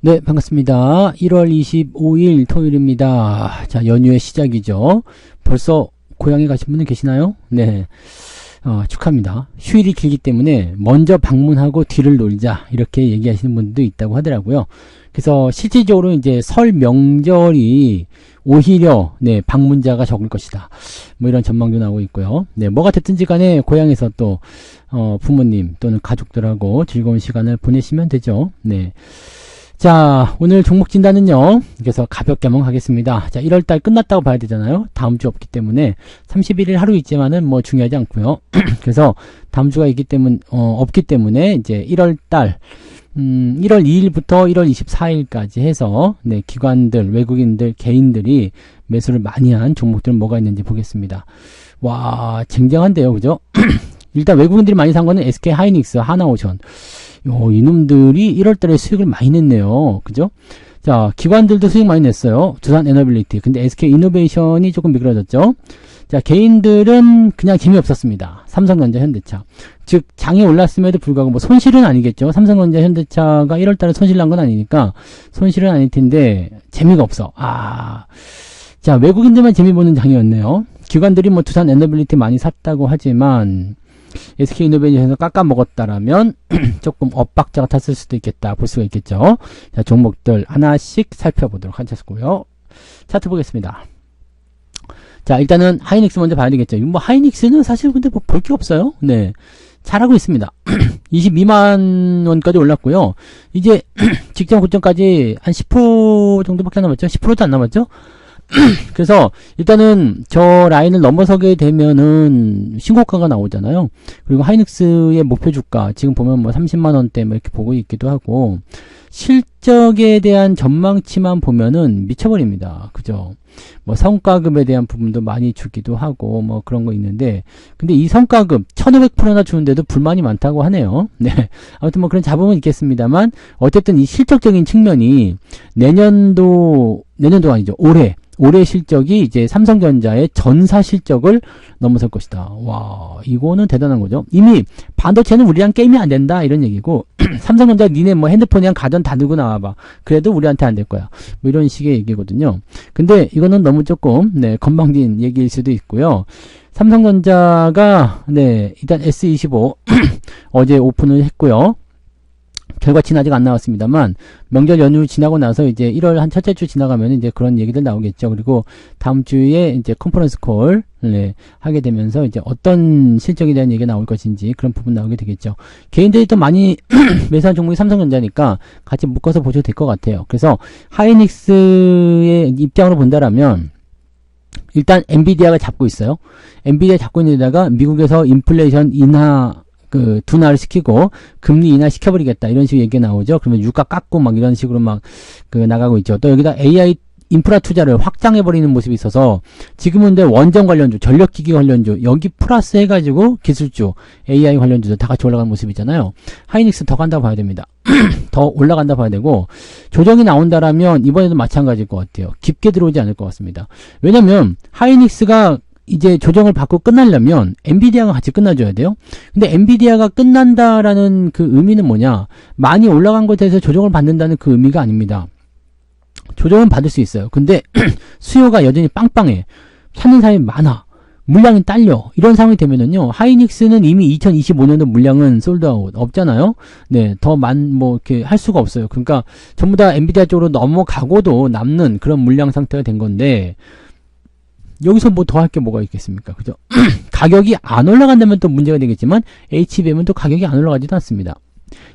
네, 반갑습니다. 1월 25일 토요일입니다. 자, 연휴의 시작이죠. 벌써 고향에 가신 분은 계시나요? 네. 축하합니다. 휴일이 길기 때문에 먼저 방문하고 뒤를 놀자 이렇게 얘기하시는 분도 있다고 하더라고요. 그래서 실질적으로 이제 설 명절이 오히려 방문자가 적을 것이다. 뭐 이런 전망도 나오고 있고요. 네, 뭐가 됐든지 간에 고향에서 또 부모님 또는 가족들하고 즐거운 시간을 보내시면 되죠. 네. 자, 오늘 종목 진단은요. 그래서 가볍게 한번 가겠습니다. 자, 1월달 끝났다고 봐야 되잖아요. 다음 주 없기 때문에 31일 하루 있지만은 뭐 중요하지 않고요. 그래서 다음 주가 있기 때문 없기 때문에 이제 1월달 1월 2일부터 1월 24일까지 해서 기관들, 외국인들, 개인들이 매수를 많이 한 종목들은 뭐가 있는지 보겠습니다. 와, 쟁쟁한데요. 그죠? 일단 외국인들이 많이 산 거는 SK 하이닉스, 하나오션. 이놈들이 1월달에 수익을 많이 냈네요. 그죠? 자, 기관들도 수익 많이 냈어요. 두산 에너빌리티. 근데 SK 이노베이션이 조금 미끄러졌죠. 자, 개인들은 그냥 재미없었습니다. 삼성전자, 현대차. 즉, 장이 올랐음에도 불구하고 뭐 손실은 아니겠죠. 삼성전자, 현대차가 1월달에 손실 난 건 아니니까 손실은 아닐 텐데 재미가 없어. 자, 외국인들만 재미 보는 장이었네요. 기관들이 뭐 두산 에너빌리티 많이 샀다고 하지만 SK 이노베이션에서 깎아먹었다라면 조금 엇박자가 탔을 수도 있겠다 볼 수가 있겠죠. 자, 종목들 하나씩 살펴보도록 하겠고요. 차트 보겠습니다. 자, 일단은 하이닉스 먼저 봐야 되겠죠. 뭐 하이닉스는 사실 근데 뭐 볼 게 없어요. 네, 잘하고 있습니다. 22만 원까지 올랐고요. 이제 직전 고점까지 한 10% 정도밖에 안 남았죠. 10%도 안 남았죠. 그래서 일단은 저 라인을 넘어서게 되면은 신고가가 나오잖아요. 그리고 하이닉스의 목표 주가 지금 보면 뭐 30만원대 뭐 이렇게 보고 있기도 하고, 실적에 대한 전망치만 보면은 미쳐버립니다. 그죠? 뭐 성과급에 대한 부분도 많이 주기도 하고 뭐 그런 거 있는데, 근데 이 성과급 1500%나 주는데도 불만이 많다고 하네요. 네. 아무튼 뭐 그런 잡음은 있겠습니다만, 어쨌든 이 실적적인 측면이 내년도 아니죠. 올해 실적이 이제 삼성전자의 전사 실적을 넘어설 것이다. 와, 이거는 대단한 거죠. 이미 반도체는 우리랑 게임이 안 된다 이런 얘기고, 삼성전자 니네 뭐 핸드폰이랑 가전 다 들고 나와봐. 그래도 우리한테 안 될 거야. 뭐 이런 식의 얘기거든요. 근데 이거는 너무 조금 건방진 얘기일 수도 있고요. 삼성전자가 일단 S25 어제 오픈을 했고요. 결과치는 아직 안 나왔습니다만, 명절 연휴 지나고 나서 이제 1월 한 첫째 주 지나가면 이제 그런 얘기들 나오겠죠. 그리고 다음 주에 이제 컨퍼런스 콜 하게 되면서 이제 어떤 실적에 대한 얘기가 나올 것인지 그런 부분 나오게 되겠죠. 개인들이 또 많이 매수한 종목이 삼성전자니까 같이 묶어서 보셔도 될 것 같아요. 그래서 하이닉스의 입장으로 본다라면, 일단 엔비디아가 잡고 있어요. 엔비디아 잡고 있는 데다가 미국에서 인플레이션 인하 둔화를 시키고 금리 인하 시켜버리겠다 이런 식으로 얘기가 나오죠. 그러면 유가 깎고 막 이런 식으로 막 나가고 있죠. 또 여기다 AI 인프라 투자를 확장해버리는 모습이 있어서 지금은 근데 원전 관련주, 전력기기 관련주 여기 플러스 해가지고 기술주, AI 관련주도 다 같이 올라가는 모습이잖아요. 하이닉스 더 간다고 봐야 됩니다. 더 올라간다 봐야 되고, 조정이 나온다라면 이번에도 마찬가지일 것 같아요. 깊게 들어오지 않을 것 같습니다. 왜냐면 하이닉스가 이제 조정을 받고 끝나려면 엔비디아가 같이 끝나줘야 돼요. 근데 엔비디아가 끝난다라는 그 의미는 뭐냐, 많이 올라간 것에 대해서 조정을 받는다는 그 의미가 아닙니다. 조정은 받을 수 있어요. 근데 수요가 여전히 빵빵해. 찾는 사람이 많아. 물량이 딸려. 이런 상황이 되면은요, 하이닉스는 이미 2025년도 물량은 솔드아웃 없잖아요. 네, 뭐 이렇게 할 수가 없어요. 그러니까 전부 다 엔비디아 쪽으로 넘어가고도 남는 그런 물량 상태가 된 건데, 여기서 뭐 더 할 게 뭐가 있겠습니까? 그죠? 가격이 안 올라간다면 또 문제가 되겠지만, HBM은 또 가격이 안 올라가지도 않습니다.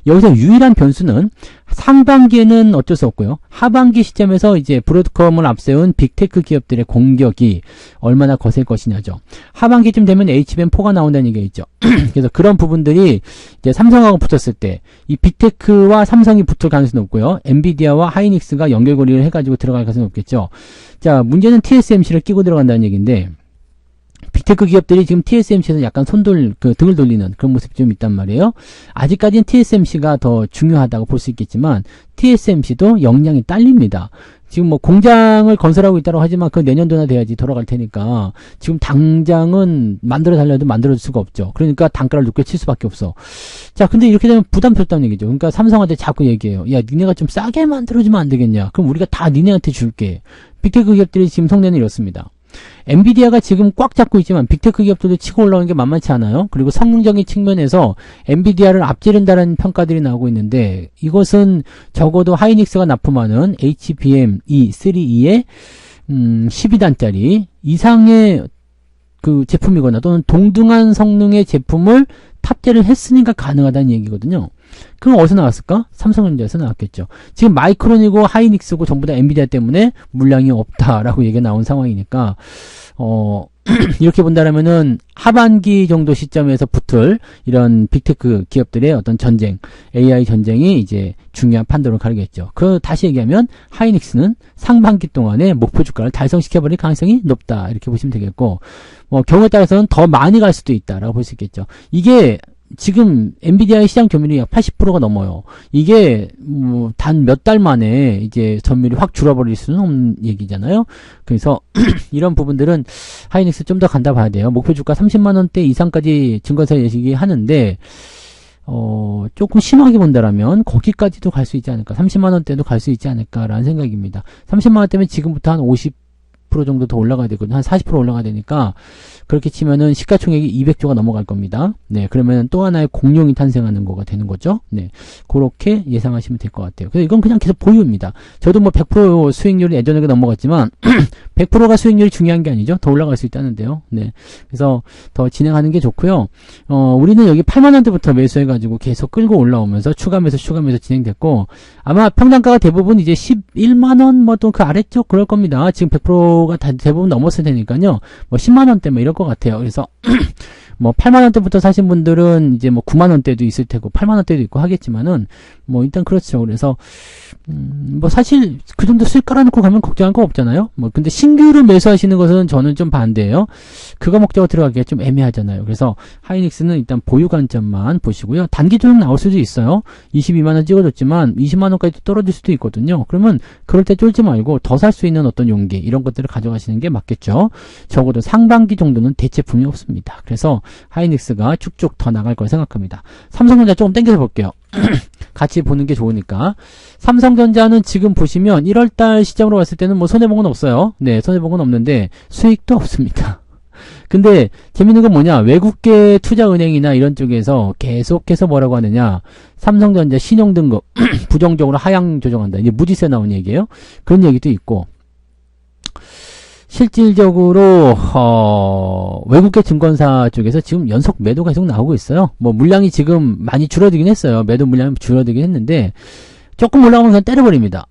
여기서 유일한 변수는 상반기에는 어쩔 수 없고요. 하반기 시점에서 이제 브로드컴을 앞세운 빅테크 기업들의 공격이 얼마나 거셀 것이냐죠. 하반기쯤 되면 HBM4가 나온다는 얘기가 있죠. 그래서 그런 부분들이 이제 삼성하고 붙었을 때 이 빅테크와 삼성이 붙을 가능성이 높고요. 엔비디아와 하이닉스가 연결고리를 해가지고 들어갈 가능성이 높겠죠. 자, 문제는 TSMC를 끼고 들어간다는 얘기인데 빅테크 기업들이 지금 TSMC에서 약간 등을 돌리는 그런 모습이 좀 있단 말이에요. 아직까지는 TSMC가 더 중요하다고 볼 수 있겠지만 TSMC도 역량이 딸립니다. 지금 뭐 공장을 건설하고 있다고 하지만 그 내년도나 돼야지 돌아갈 테니까 지금 당장은 만들어 달라도 만들어줄 수가 없죠. 그러니까 단가를 높게 칠 수밖에 없어. 자, 근데 이렇게 되면 부담스럽다는 얘기죠. 그러니까 삼성한테 자꾸 얘기해요. 야, 니네가 좀 싸게 만들어주면 안 되겠냐? 그럼 우리가 다 니네한테 줄게. 빅테크 기업들이 지금 성내는 이렇습니다. 엔비디아가 지금 꽉 잡고 있지만 빅테크 기업들도 치고 올라오는 게 만만치 않아요. 그리고 성능적인 측면에서 엔비디아를 앞지른다는 평가들이 나오고 있는데 이것은 적어도 하이닉스가 납품하는 HBM3E의 12단짜리 이상의 그 제품이거나 또는 동등한 성능의 제품을 탑재를 했으니까 가능하다는 얘기거든요. 그럼 어디서 나왔을까? 삼성전자에서 나왔겠죠. 지금 마이크론이고 하이닉스고 전부 다 엔비디아 때문에 물량이 없다라고 얘기가 나온 상황이니까 이렇게 본다라면은 하반기 정도 시점에서 붙을 이런 빅테크 기업들의 어떤 전쟁, AI 전쟁이 이제 중요한 판도를 가르겠죠. 다시 얘기하면 하이닉스는 상반기 동안에 목표 주가를 달성시켜버릴 가능성이 높다 이렇게 보시면 되겠고, 경우에 따라서는 더 많이 갈 수도 있다라고 볼 수 있겠죠. 이게 지금 엔비디아의 시장 점유율이 약 80%가 넘어요. 이게 단 몇 달 만에 이제 점유율이 확 줄어버릴 수는 없는 얘기잖아요. 그래서 이런 부분들은 하이닉스 좀 더 간다 봐야 돼요. 목표 주가 30만 원대 이상까지 증권사 예측이 하는데 조금 심하게 본다라면 거기까지도 갈 수 있지 않을까. 30만 원대도 갈 수 있지 않을까라는 생각입니다. 30만 원대면 지금부터 한 50% 정도 더 올라가야 되거든요. 한 40% 올라가야 되니까 그렇게 치면은 시가총액이 200조가 넘어갈 겁니다. 네, 그러면 또 하나의 공룡이 탄생하는 거가 되는 거죠. 네, 그렇게 예상하시면 될 것 같아요. 그래서 이건 그냥 계속 보유입니다. 저도 뭐 100% 수익률이 예전에 넘어갔지만 100%가 수익률이 중요한 게 아니죠. 더 올라갈 수 있다는데요. 네, 그래서 더 진행하는 게 좋고요. 우리는 여기 8만 원대부터 매수해가지고 계속 끌고 올라오면서 추가 매수 진행됐고 아마 평단가가 대부분 이제 11만 원 뭐 또 그 아래쪽 그럴 겁니다. 지금 100%가 다 대부분 넘었을 테니까요. 뭐 10만 원대 뭐 이럴 것 같아요. 그래서 뭐 8만 원대부터 사신 분들은 이제 뭐 9만 원대도 있을 테고 8만 원대도 있고 하겠지만은 뭐 일단 그렇죠. 그래서 뭐 사실 그 정도 수익 깔아놓고 가면 걱정할 거 없잖아요. 뭐 근데 신규를 매수하시는 것은 저는 좀 반대예요. 그거 목적으로 들어가기가 좀 애매하잖아요. 그래서 하이닉스는 일단 보유 관점만 보시고요. 단기 조정 나올 수도 있어요. 22만 원 찍어줬지만 20만 원까지 떨어질 수도 있거든요. 그러면 그럴 때 쫄지 말고 더 살 수 있는 어떤 용기 이런 것들을 가져가시는 게 맞겠죠. 적어도 상반기 정도는 대체품이 없습니다. 그래서 하이닉스가 쭉쭉 더 나갈 걸 생각합니다. 삼성전자 조금 당겨서 볼게요. 같이 보는 게 좋으니까. 삼성전자는 지금 보시면 1월달 시점으로 봤을 때는 뭐 손해본 건 없어요. 네, 손해본 건 없는데 수익도 없습니다. 근데 재밌는 건 뭐냐, 외국계 투자은행이나 이런 쪽에서 계속해서 뭐라고 하느냐, 삼성전자 신용등급 부정적으로 하향 조정한다. 이제 무디스에 나온 얘기예요. 그런 얘기도 있고, 실질적으로 외국계 증권사 쪽에서 지금 연속 매도가 계속 나오고 있어요. 뭐 물량이 지금 많이 줄어들긴 했어요. 매도 물량이 줄어들긴 했는데 조금 올라가면 그냥 때려버립니다.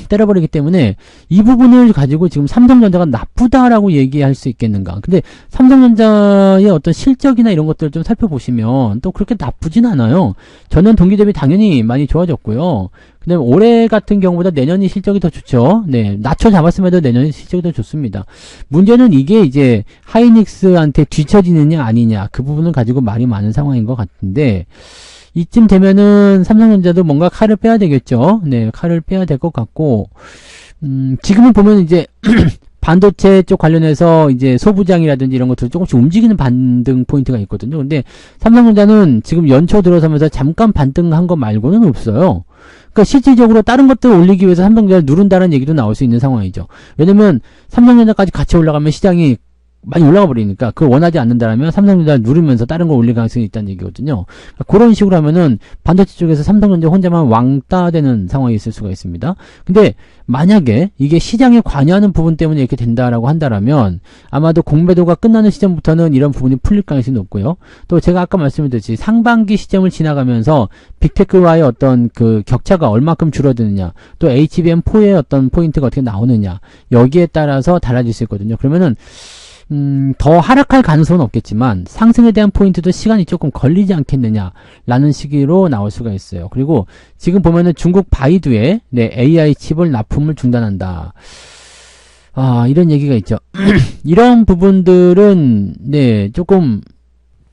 때려버리기 때문에 이 부분을 가지고 지금 삼성전자가 나쁘다라고 얘기할 수 있겠는가. 근데 삼성전자의 어떤 실적이나 이런 것들을 좀 살펴보시면 또 그렇게 나쁘진 않아요. 전년 동기 대비 당연히 많이 좋아졌고요. 근데 올해 같은 경우보다 내년이 실적이 더 좋죠. 네, 낮춰 잡았음에도 내년이 실적이 더 좋습니다. 문제는 이게 이제 하이닉스한테 뒤처지느냐 아니냐, 그 부분을 가지고 말이 많은 상황인 것 같은데, 이쯤 되면은 삼성전자도 뭔가 칼을 빼야 되겠죠. 네, 칼을 빼야 될 것 같고, 지금은 보면 이제 반도체 쪽 관련해서 이제 소부장이라든지 이런 것들 조금씩 움직이는 반등 포인트가 있거든요. 근데 삼성전자는 지금 연초 들어서면서 잠깐 반등한 것 말고는 없어요. 그러니까 실질적으로 다른 것들을 올리기 위해서 삼성전자를 누른다는 얘기도 나올 수 있는 상황이죠. 왜냐면 삼성전자까지 같이 올라가면 시장이 많이 올라가 버리니까 그걸 원하지 않는다라면 삼성전자 누르면서 다른 걸 올릴 가능성이 있다는 얘기거든요. 그러니까 그런 식으로 하면은 반도체 쪽에서 삼성전자 혼자만 왕따 되는 상황이 있을 수가 있습니다. 근데 만약에 이게 시장에 관여하는 부분 때문에 이렇게 된다라고 한다라면 아마도 공매도가 끝나는 시점부터는 이런 부분이 풀릴 가능성이 높고요. 또 제가 아까 말씀드렸듯이 상반기 시점을 지나가면서 빅테크와의 어떤 그 격차가 얼마큼 줄어드느냐, 또 HBM4의 어떤 포인트가 어떻게 나오느냐, 여기에 따라서 달라질 수 있거든요. 그러면은 더 하락할 가능성은 없겠지만 상승에 대한 포인트도 시간이 조금 걸리지 않겠느냐라는 시기로 나올 수가 있어요. 그리고 지금 보면은 중국 바이두에 AI 칩을 납품을 중단한다. 이런 얘기가 있죠. 이런 부분들은 조금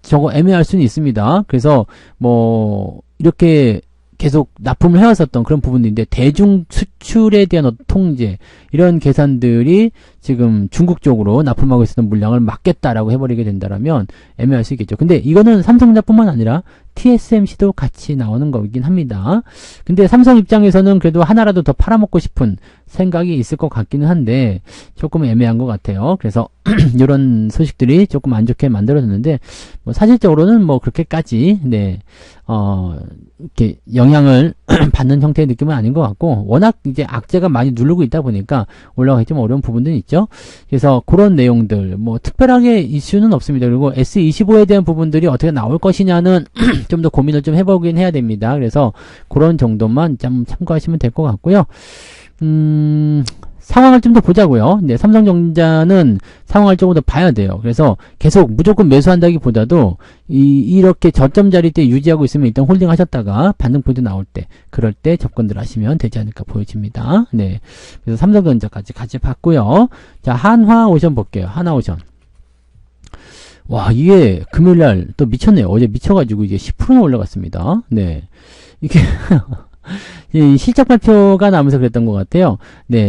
저거 애매할 수는 있습니다. 그래서 뭐 이렇게 계속 납품을 해왔었던 그런 부분인데 대중 수출에 대한 어떤 통제 이런 계산들이 지금 중국 쪽으로 납품하고 있었던 물량을 막겠다라고 해버리게 된다라면 애매할 수 있겠죠. 근데 이거는 삼성전자뿐만 아니라 TSMC도 같이 나오는 거긴 합니다. 근데 삼성 입장에서는 그래도 하나라도 더 팔아먹고 싶은 생각이 있을 것 같기는 한데 조금 애매한 것 같아요. 그래서 이런 소식들이 조금 안 좋게 만들어졌는데 뭐 사실적으로는 뭐 그렇게까지 이렇게 영향을 받는 형태의 느낌은 아닌 것 같고 워낙 이제 악재가 많이 누르고 있다 보니까 올라가기 좀 어려운 부분들이 있죠. 그래서 그런 내용들 뭐 특별하게 이슈는 없습니다. 그리고 S25에 대한 부분들이 어떻게 나올 것이냐는 좀 더 고민을 좀 해보긴 해야 됩니다. 그래서 그런 정도만 좀 참고하시면 될 것 같고요. 상황을 좀 더 보자고요. 삼성전자는 상황을 조금 더 봐야 돼요. 그래서 계속 무조건 매수한다기보다도 이렇게 저점 자리 때 유지하고 있으면 일단 홀딩 하셨다가 반등 포인트 나올 때 그럴 때 접근들 하시면 되지 않을까 보여집니다. 그래서 삼성전자까지 같이 봤고요. 자, 한화오션 볼게요. 한화오션. 와, 이게 금요일날 또 미쳤네요. 어제 미쳐가지고 이게 10%나 올라갔습니다. 이게 이 실적 발표가 나오면서 그랬던 것 같아요.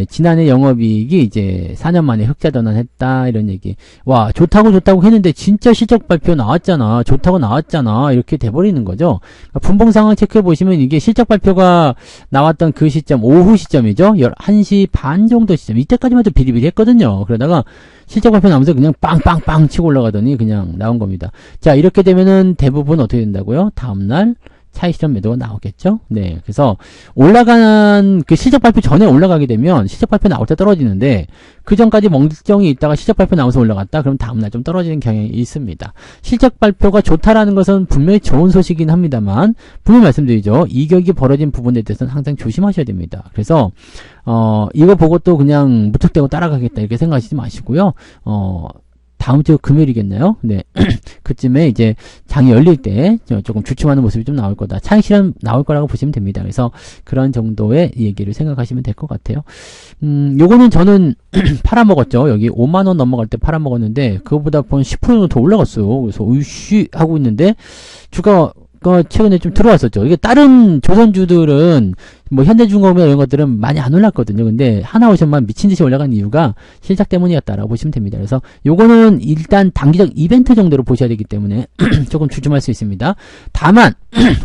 지난해 영업이익이 이제 4년 만에 흑자 전환했다 이런 얘기. 와, 좋다고 했는데 진짜 실적 발표 나왔잖아. 좋다고 나왔잖아. 이렇게 돼버리는 거죠. 그러니까 분봉 상황 체크해 보시면 이게 실적 발표가 나왔던 그 시점, 오후 시점이죠. 1시 반 정도 시점. 이때까지만 해도 비리비리했거든요. 그러다가 실적 발표 나오면서 그냥 빵빵빵 치고 올라가더니 그냥 나온 겁니다. 자, 이렇게 되면은 대부분 어떻게 된다고요? 다음날 차익 실현 매도가 나오겠죠? 그래서 올라가는 그 실적 발표 전에 올라가게 되면 실적 발표 나올 때 떨어지는데 그 전까지 멍청이 있다가 실적 발표 나오면서 올라갔다 그럼 다음날 좀 떨어지는 경향이 있습니다. 실적 발표가 좋다라는 것은 분명히 좋은 소식이긴 합니다만 분명히 말씀드리죠. 이격이 벌어진 부분에 대해서는 항상 조심하셔야 됩니다. 그래서 이거 보고 또 그냥 무턱대고 따라가겠다 이렇게 생각하시지 마시고요. 다음 주 금요일이겠네요. 그쯤에 이제 장이 열릴 때 조금 주춤하는 모습이 좀 나올 거다. 차익 실현 나올 거라고 보시면 됩니다. 그래서 그런 정도의 얘기를 생각하시면 될 것 같아요. 요거는 저는 팔아먹었죠. 여기 5만원 넘어갈 때 팔아먹었는데 그거보다 한 10% 더 올라갔어요. 그래서 으쉬 하고 있는데 주가 최근에 좀 들어왔었죠. 이게 다른 조선주들은 뭐 현대중공업이나 이런 것들은 많이 안 올랐거든요. 근데 하나오션만 미친듯이 올라간 이유가 실적 때문이었다라고 보시면 됩니다. 그래서 요거는 일단 단기적 이벤트 정도로 보셔야 되기 때문에 조금 주춤할 수 있습니다. 다만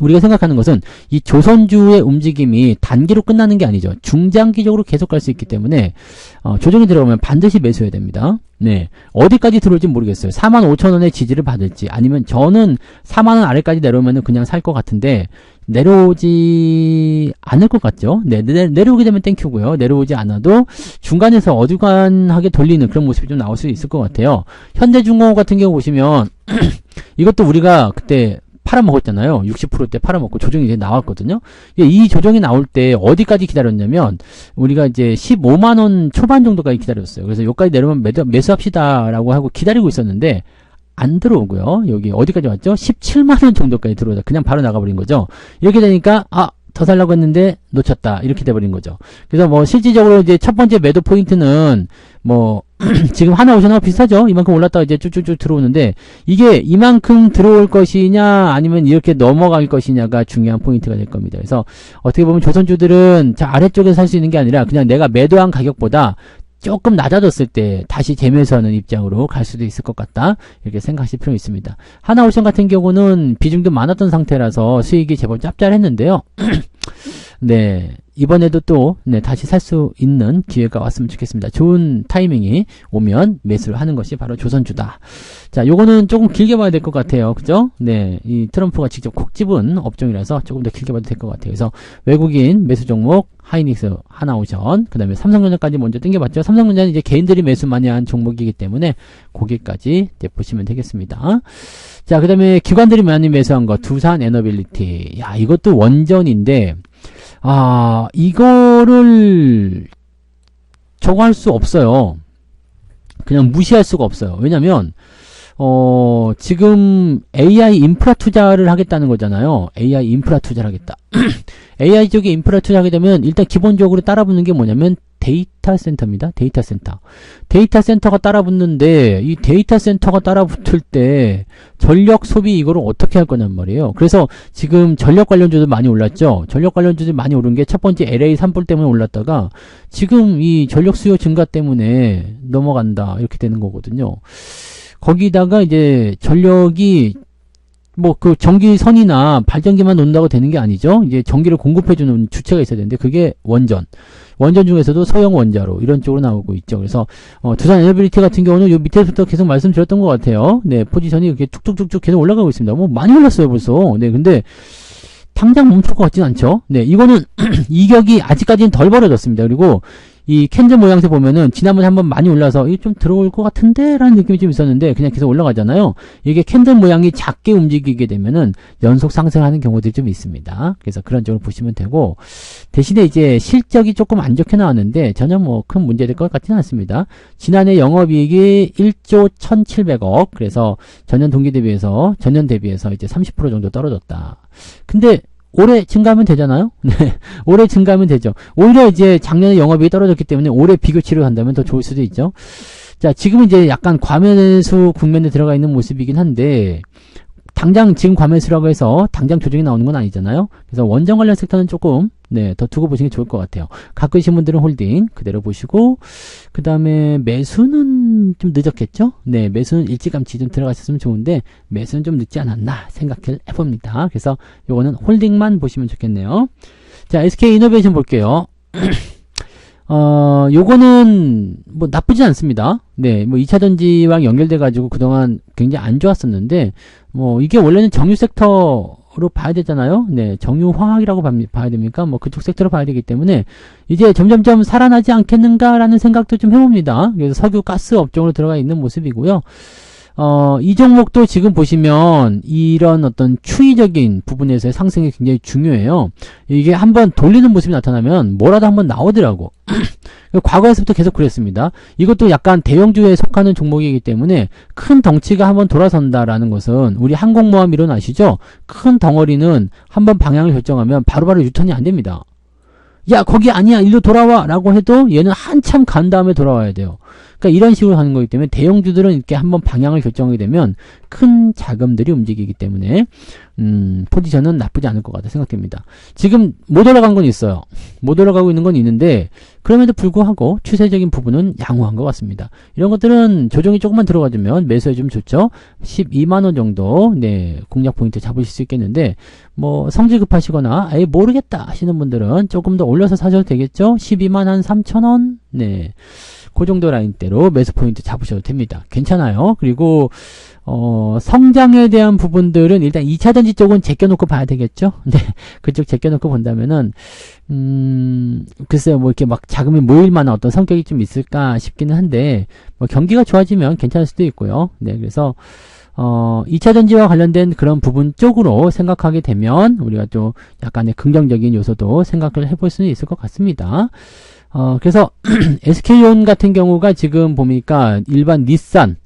우리가 생각하는 것은 이 조선주의 움직임이 단기로 끝나는 게 아니죠. 중장기적으로 계속 갈 수 있기 때문에 조정이 들어오면 반드시 매수해야 됩니다. 어디까지 들어올지 모르겠어요. 45,000원의 지지를 받을지 아니면 저는 4만원 아래까지 내려오면 그냥 살 것 같은데 내려오지 않을 것 같죠. 내려오게 되면 땡큐고요. 내려오지 않아도 중간에서 어중간하게 돌리는 그런 모습이 좀 나올 수 있을 것 같아요. 현대중공업 같은 경우 보시면 이것도 우리가 그때 팔아먹었잖아요. 60%대 팔아먹고 조정이 이제 나왔거든요. 이 조정이 나올 때 어디까지 기다렸냐면 우리가 이제 15만원 초반 정도까지 기다렸어요. 그래서 여기까지 내려오면 매수합시다라고 하고 기다리고 있었는데 안 들어오고요. 여기 어디까지 왔죠? 17만원 정도까지 들어오자. 그냥 바로 나가버린 거죠. 이렇게 되니까 더 살라고 했는데 놓쳤다. 이렇게 돼버린 거죠. 그래서 뭐 실질적으로 이제 첫 번째 매도 포인트는 뭐 지금 하나오션하고 비슷하죠. 이만큼 올랐다가 이제 쭉쭉쭉 들어오는데 이게 이만큼 들어올 것이냐 아니면 이렇게 넘어갈 것이냐가 중요한 포인트가 될 겁니다. 그래서 어떻게 보면 조선주들은 아래쪽에서 살 수 있는 게 아니라 그냥 내가 매도한 가격보다 조금 낮아졌을 때 다시 재매수하는 입장으로 갈 수도 있을 것 같다. 이렇게 생각하실 필요가 있습니다. 하나오션 같은 경우는 비중도 많았던 상태라서 수익이 제법 짭짤했는데요. 네, 이번에도 또, 네, 다시 살 수 있는 기회가 왔으면 좋겠습니다. 좋은 타이밍이 오면 매수를 하는 것이 바로 조선주다. 자, 요거는 조금 길게 봐야 될 것 같아요. 그죠? 네, 이 트럼프가 직접 콕 집은 업종이라서 조금 더 길게 봐도 될 것 같아요. 그래서 외국인 매수 종목, 하이닉스, 하나오션, 그 다음에 삼성전자까지 먼저 땡겨봤죠. 삼성전자는 이제 개인들이 매수 많이 한 종목이기 때문에 거기까지 보시면 되겠습니다. 자, 그 다음에 기관들이 많이 매수한 거, 두산 에너빌리티. 야, 이것도 원전인데, 이거를 저거 할 수 없어요. 그냥 무시할 수가 없어요. 왜냐면 지금 AI 인프라 투자를 하겠다는 거잖아요. AI 인프라 투자를 하겠다. AI 쪽에 인프라 투자하게 되면 일단 기본적으로 따라붙는 게 뭐냐면 데이터 센터입니다. 데이터 센터. 데이터 센터가 따라붙는데 이 데이터 센터가 따라붙을 때 전력 소비 이거를 어떻게 할 거냔 말이에요. 그래서 지금 전력 관련주도 많이 올랐죠. 전력 관련주도 많이 오른 게 첫 번째 LA 산불 때문에 올랐다가 지금 이 전력 수요 증가 때문에 넘어간다. 이렇게 되는 거거든요. 거기다가 이제 전력이 뭐 그 전기선이나 발전기만 놓는다고 되는 게 아니죠. 이제 전기를 공급해주는 주체가 있어야 되는데 그게 원전 중에서도 소형 원자로 이런 쪽으로 나오고 있죠. 그래서 두산 에너빌리티 같은 경우는 요 밑에서부터 계속 말씀드렸던 것 같아요. 네, 포지션이 이렇게 툭툭툭툭 계속 올라가고 있습니다. 뭐 많이 올랐어요 벌써. 네, 근데 당장 멈출 것 같진 않죠. 네, 이거는 이격이 아직까지는 덜 벌어졌습니다. 그리고 이 캔들 모양새 보면은 지난번에 한번 많이 올라서 이게 좀 들어올 것 같은데 라는 느낌이 좀 있었는데 그냥 계속 올라가잖아요. 이게 캔들 모양이 작게 움직이게 되면은 연속 상승하는 경우들이 좀 있습니다. 그래서 그런 쪽으로 보시면 되고, 대신에 이제 실적이 조금 안 좋게 나왔는데 전혀 뭐 큰 문제될 것 같지는 않습니다. 지난해 영업이익이 1조 1,700억, 그래서 전년 대비해서 이제 30% 정도 떨어졌다. 근데 올해 증가하면 되잖아요? 네. 올해 증가하면 되죠. 오히려 이제 작년에 영업이익이 떨어졌기 때문에 올해 비교치를 한다면 더 좋을 수도 있죠. 자, 지금은 이제 약간 과매수 국면에 들어가 있는 모습이긴 한데, 당장 지금 과매수라고 해서 당장 조정이 나오는 건 아니잖아요. 그래서 원전 관련 섹터는 조금 더 두고 보시는 게 좋을 것 같아요. 갖고 계신 분들은 홀딩 그대로 보시고, 그 다음에 매수는 좀 늦었겠죠? 네, 매수는 일찌감치 좀 들어가셨으면 좋은데 매수는 좀 늦지 않았나 생각을 해봅니다. 그래서 요거는 홀딩만 보시면 좋겠네요. 자, SK 이노베이션 볼게요. 요거는 뭐 나쁘지 않습니다. 네, 뭐 2차전지랑 연결돼가지고 그동안 굉장히 안 좋았었는데, 뭐 이게 원래는 정유 섹터로 봐야 되잖아요. 네, 정유화학이라고 봐야 됩니까? 뭐 그쪽 섹터로 봐야 되기 때문에 이제 점점점 살아나지 않겠는가라는 생각도 좀 해봅니다. 그래서 석유 가스 업종으로 들어가 있는 모습이고요. 이 종목도 지금 보시면 이런 어떤 추이적인 부분에서의 상승이 굉장히 중요해요. 이게 한번 돌리는 모습이 나타나면 뭐라도 한번 나오더라고. 과거에서부터 계속 그랬습니다. 이것도 약간 대형주에 속하는 종목이기 때문에 큰 덩치가 한번 돌아선다라는 것은 우리 항공모함 이론 아시죠? 큰 덩어리는 한번 방향을 결정하면 바로바로 유턴이 안 됩니다. 야, 거기 아니야, 일로 돌아와 라고 해도 얘는 한참 간 다음에 돌아와야 돼요. 그러니까 이런 식으로 하는 거기 때문에 대형주들은 이렇게 한번 방향을 결정하게 되면 큰 자금들이 움직이기 때문에 포지션은 나쁘지 않을 것 같다 생각됩니다. 지금 못 올라간 건 있어요. 못 올라가고 있는 건 있는데 그럼에도 불구하고 추세적인 부분은 양호한 것 같습니다. 이런 것들은 조정이 조금만 들어가주면 매수해주면 좋죠. 12만원 정도 네, 공략 포인트 잡으실 수 있겠는데, 뭐 성질 급하시거나 아예 모르겠다 하시는 분들은 조금 더 올려서 사셔도 되겠죠. 12만 한 3천원 네, 그 정도 라인대로 매수 포인트 잡으셔도 됩니다. 괜찮아요. 그리고 성장에 대한 부분들은 일단 2차전지 쪽은 제껴놓고 봐야 되겠죠. 네, 그쪽 제껴놓고 본다면은 글쎄요, 뭐 이렇게 막 자금이 모일 만한 어떤 성격이 좀 있을까 싶기는 한데, 뭐 경기가 좋아지면 괜찮을 수도 있고요. 네, 그래서 2차전지와 관련된 그런 부분 쪽으로 생각하게 되면 우리가 좀 약간의 긍정적인 요소도 생각을 해볼 수는 있을 것 같습니다. 그래서 SK온 같은 경우가 지금 보니까 일반 닛산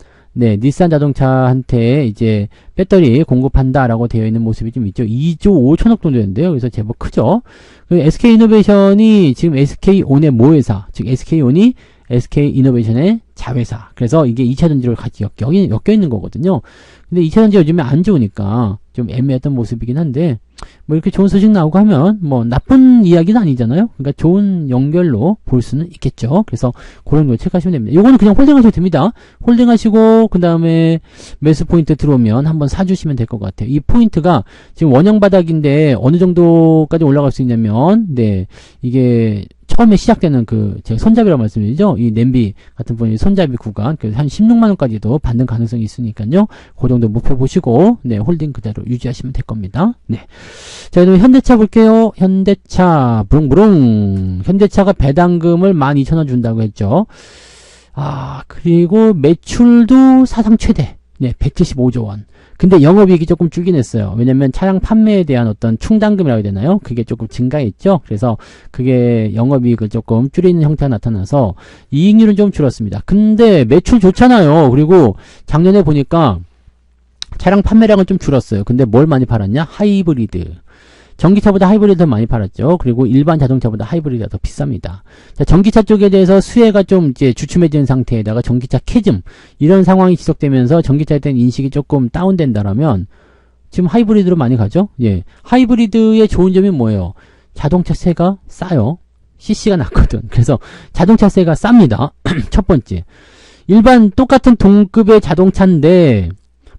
자동차한테 이제 배터리 공급한다라고 되어 있는 모습이 좀 있죠. 2조 5천억 정도 되는데요. 그래서 제법 크죠. SK이노베이션이 지금 SK온의 모회사, 즉 SK온이 SK이노베이션의 자회사. 그래서 이게 2차전지로 같이 엮여 있는 거거든요. 근데 2차전지 요즘에 안 좋으니까 좀 애매했던 모습이긴 한데, 뭐 이렇게 좋은 소식 나오고 하면 뭐 나쁜 이야기는 아니잖아요. 그러니까 좋은 연결로 볼 수는 있겠죠. 그래서 그런 거 체크하시면 됩니다. 요거는 그냥 홀딩하셔도 됩니다. 홀딩하시고 그 다음에 매수 포인트 들어오면 한번 사주시면 될 것 같아요. 이 포인트가 지금 원형 바닥인데 어느 정도까지 올라갈 수 있냐면 네 이게 처음에 시작되는 그 제가 손잡이라고 말씀드리죠. 이 냄비 같은 분이 손잡이 구간 한 16만원까지도 받는 가능성이 있으니까요. 그 정도 목표 보시고 네 홀딩 그대로 유지하시면 될 겁니다. 네. 자, 그럼 현대차 볼게요. 현대차 부릉부릉. 현대차가 배당금을 12,000원 준다고 했죠. 아, 그리고 매출도 사상 최대. 네, 175조 원. 근데 영업이익이 조금 줄긴 했어요. 왜냐면 차량 판매에 대한 어떤 충당금이라고 해야 되나요? 그게 조금 증가했죠. 그래서 그게 영업이익을 조금 줄이는 형태가 나타나서 이익률은 좀 줄었습니다. 근데 매출 좋잖아요. 그리고 작년에 보니까 차량 판매량은 좀 줄었어요. 근데 뭘 많이 팔았냐? 하이브리드. 전기차보다 하이브리드 더 많이 팔았죠. 그리고 일반 자동차보다 하이브리드가 더 비쌉니다. 자, 전기차 쪽에 대해서 수혜가 좀 이제 주춤해진 상태에다가 전기차 캐즘 이런 상황이 지속되면서 전기차에 대한 인식이 조금 다운된다라면 지금 하이브리드로 많이 가죠. 예, 하이브리드의 좋은 점이 뭐예요? 자동차세가 싸요. CC가 낮거든. 그래서 자동차세가 쌉니다. 첫 번째, 일반 똑같은 동급의 자동차인데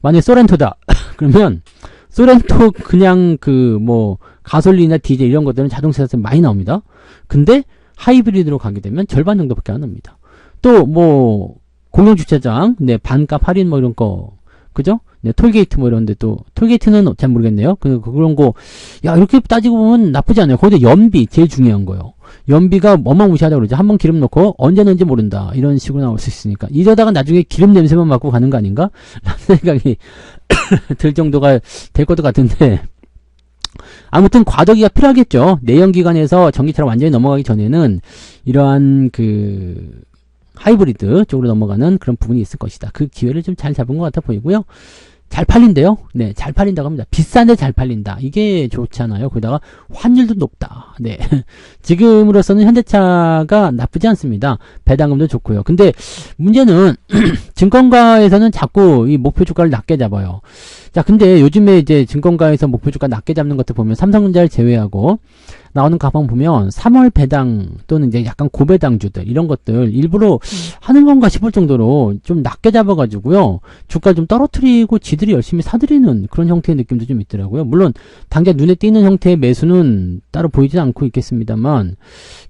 만약에 소렌토다 그러면 소렌토 그냥 그 뭐 가솔린이나 디젤 이런 것들은 자동차세 많이 나옵니다. 근데 하이브리드로 가게 되면 절반 정도밖에 안 납니다. 또 뭐 공영주차장 네 반값 할인 뭐 이런 거 그죠? 네 톨게이트 뭐 이런데 또 톨게이트는 잘 모르겠네요. 그런 거 야 이렇게 따지고 보면 나쁘지 않아요. 거기다 연비 제일 중요한 거예요. 연비가 어마무시하다고 그러죠. 한번 기름 넣고 언제 넣는지 모른다. 이런 식으로 나올 수 있으니까. 이러다가 나중에 기름 냄새만 맡고 가는 거 아닌가? 라는 생각이 들 정도가 될 것도 같은데. 아무튼 과도기가 필요하겠죠. 내연기관에서 전기차로 완전히 넘어가기 전에는 이러한 그 하이브리드 쪽으로 넘어가는 그런 부분이 있을 것이다. 그 기회를 좀 잘 잡은 것 같아 보이고요. 잘 팔린대요. 네, 잘 팔린다고 합니다. 비싼데 잘 팔린다. 이게 좋잖아요. 거기다가 환율도 높다. 네. 지금으로서는 현대차가 나쁘지 않습니다. 배당금도 좋고요. 근데 문제는 증권가에서는 자꾸 이 목표 주가를 낮게 잡아요. 자, 근데 요즘에 이제 증권가에서 목표 주가 낮게 잡는 것들 보면 삼성전자를 제외하고 나오는 가방 보면 3월 배당 또는 이제 약간 고배당주들 이런 것들 일부러 하는 건가 싶을 정도로 좀 낮게 잡아가지고요. 주가를 좀 떨어뜨리고 지들이 열심히 사들이는 그런 형태의 느낌도 좀 있더라고요. 물론 당장 눈에 띄는 형태의 매수는 따로 보이진 않고 있겠습니다만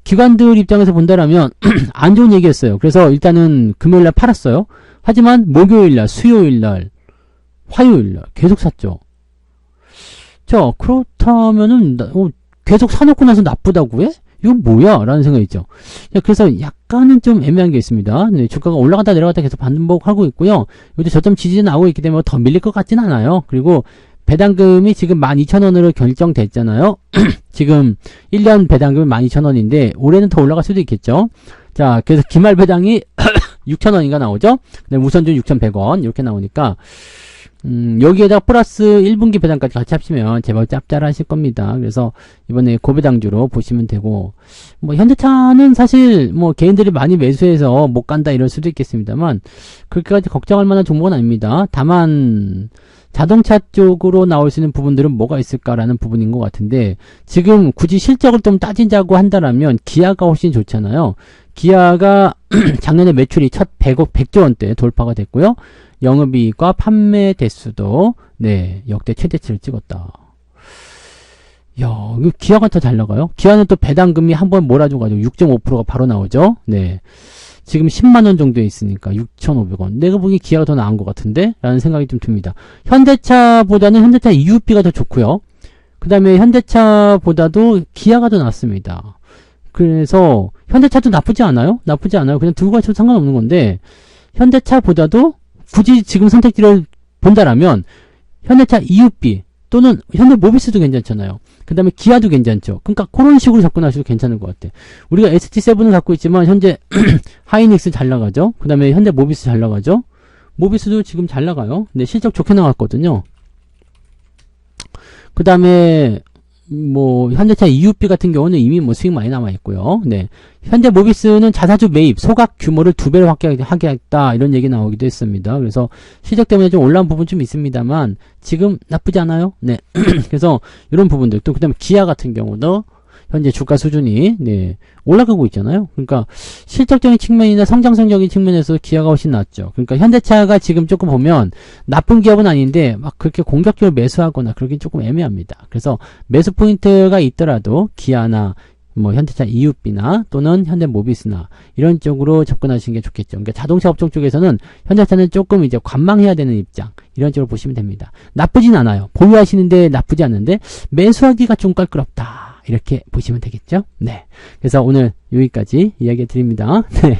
기관들 입장에서 본다라면 안 좋은 얘기였어요. 그래서 일단은 금요일날 팔았어요. 하지만 목요일날, 수요일날, 화요일날 계속 샀죠. 자, 그렇다면은 계속 사놓고 나서 나쁘다고 해? 이건 뭐야? 라는 생각이 있죠. 그래서 약간은 좀 애매한 게 있습니다. 네, 주가가 올라갔다 내려갔다 계속 반복하고 있고요. 요즘 저점 지지 나오고 있기 때문에 더 밀릴 것 같진 않아요. 그리고 배당금이 지금 12,000원으로 결정됐잖아요. 지금 1년 배당금이 12,000원인데 올해는 더 올라갈 수도 있겠죠. 자, 그래서 기말 배당이 6,000원인가 나오죠. 우선준 6,100원 이렇게 나오니까 여기에다가 플러스 1분기 배당까지 같이 합치면 제발 짭짤하실 겁니다. 그래서 이번에 고배당주로 보시면 되고, 뭐, 현대차는 사실, 뭐, 개인들이 많이 매수해서 못 간다 이럴 수도 있겠습니다만, 그렇게까지 걱정할 만한 종목은 아닙니다. 다만, 자동차 쪽으로 나올 수 있는 부분들은 뭐가 있을까라는 부분인 것 같은데, 지금 굳이 실적을 좀 따지자고 한다라면, 기아가 훨씬 좋잖아요. 기아가 작년에 매출이 첫 100조 원대 돌파가 됐고요. 영업이익과 판매 대수도 네 역대 최대치를 찍었다. 야, 이거 기아가 더 잘 나가요? 기아는 또 배당금이 한번 몰아줘가지고 6.5%가 바로 나오죠. 네, 지금 10만원 정도에 있으니까 6,500원. 내가 보기엔 기아가 더 나은 것 같은데? 라는 생각이 좀 듭니다. 현대차보다는 현대차 EUP가 더 좋고요. 그 다음에 현대차보다도 기아가 더 낫습니다. 그래서 현대차도 나쁘지 않아요? 나쁘지 않아요. 그냥 두고 가셔도 상관없는 건데 현대차보다도 굳이 지금 선택지를 본다라면 현대차 EUP 또는 현대모비스도 괜찮잖아요. 그 다음에 기아도 괜찮죠. 그러니까 그런 식으로 접근하셔도 괜찮은 것 같아. 우리가 ST7을 갖고 있지만 현재 하이닉스 잘 나가죠. 그 다음에 현대모비스 잘 나가죠. 모비스도 지금 잘 나가요. 근데 실적 좋게 나왔거든요. 그 다음에 현대차 EUB 같은 경우는 이미 수익 많이 남아있고요. 네. 현대모비스는 자사주 매입, 소각 규모를 2배로 하겠다, 이런 얘기 나오기도 했습니다. 그래서 실적 때문에 좀 올라온 부분 좀 있습니다만, 지금 나쁘지 않아요. 네. 그래서 이런 부분들, 또 그 다음에 기아 같은 경우도 현재 주가 수준이, 네, 올라가고 있잖아요. 그러니까 실적적인 측면이나 성장성적인 측면에서 기아가 훨씬 낫죠. 그러니까 현대차가 지금 조금 보면 나쁜 기업은 아닌데 막 그렇게 공격적으로 매수하거나 그러긴 조금 애매합니다. 그래서 매수 포인트가 있더라도 기아나 현대차 EUB나 또는 현대모비스나 이런 쪽으로 접근하시는 게 좋겠죠. 그러니까 자동차 업종 쪽에서는 현대차는 조금 이제 관망해야 되는 입장, 이런 쪽으로 보시면 됩니다. 나쁘진 않아요. 보유하시는데 나쁘지 않은데 매수하기가 좀 껄끄럽다, 이렇게 보시면 되겠죠. 네. 그래서 오늘 여기까지 이야기 드립니다. 네.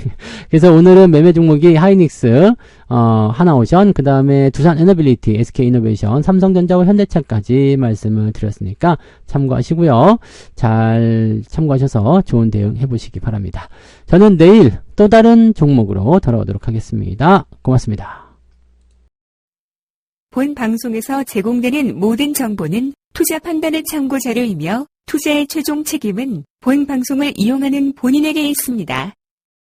그래서 오늘은 매매 종목이 하이닉스, 하나오션, 그 다음에 두산에너빌리티, SK이노베이션, 삼성전자와 현대차까지 말씀을 드렸으니까 참고하시고요. 잘 참고하셔서 좋은 대응 해보시기 바랍니다. 저는 내일 또 다른 종목으로 돌아오도록 하겠습니다. 고맙습니다. 본 방송에서 제공되는 모든 정보는 투자 판단의 참고 자료이며 투자의 최종 책임은 본 방송을 이용하는 본인에게 있습니다.